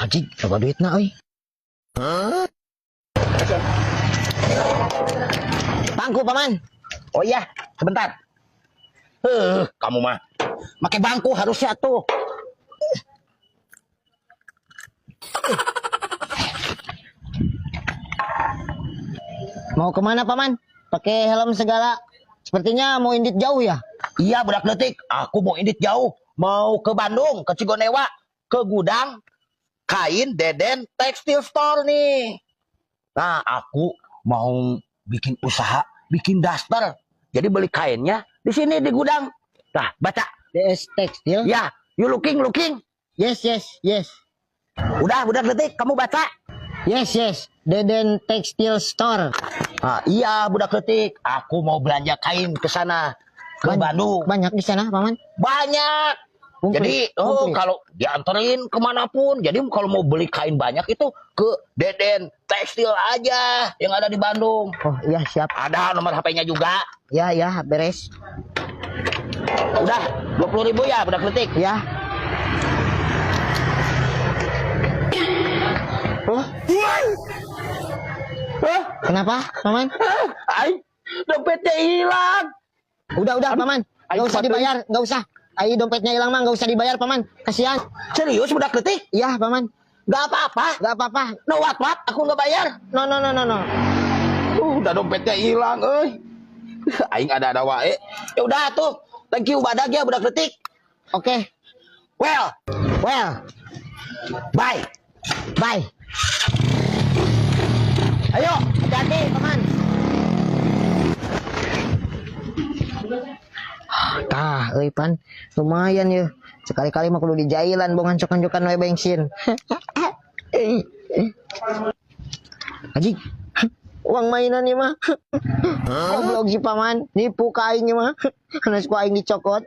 Haji, coba duit na, oi. Bangku, Paman. Oh iya, sebentar. Kamu mah pakai bangku harusnya tuh. Mau kemana, Paman? Pakai helm segala. Sepertinya mau indit jauh ya? Iya, budak letik. Aku mau indit jauh. Mau ke Bandung, ke Cigonewa, ke gudang kain Deden Tekstil Store nih. Nah, aku mau bikin usaha, bikin daster. Jadi beli kainnya di sini di gudang. Nah, baca. DS Tekstil? Ya, you looking. Yes. Udah letik, kamu baca. Yes. Deden Tekstil Store. Nah, iya, budak letik. Aku mau belanja kain ke sana. Ke Bandung. Banyak di sana, Paman? Banyak. Jadi, kalau dianterin kemanapun. Jadi, kalau mau beli kain banyak itu ke Deden Tekstil aja yang ada di Bandung. Oh, iya, siap. Ada nomor HP-nya juga. Ya, beres. Udah, 20.000 ya, budak letik. Ya. Kenapa, Paman? Dompetnya hilang. Udah, Paman. Nggak usah dibayar, nggak usah. Dompetnya hilang mah, nggak usah dibayar, Paman. Kasihan. Serius, budak letik? Iya, Paman. Gak apa-apa. No, what? Aku nggak bayar. No. Udah dompetnya hilang, Aing ada wae. Ya udah tuh. Thank you badag ya, budak letik. Oke. Well. Bye. Ayo, hati-hati, Paman. Pan, lumayan ya. Sekali-kali mah kudu di jailan bongan cokan-cokan we bensin. Haji, uang mainan nih mah. Goblok si Paman, nipu ka aing mah. Hanes ku aing dicokot.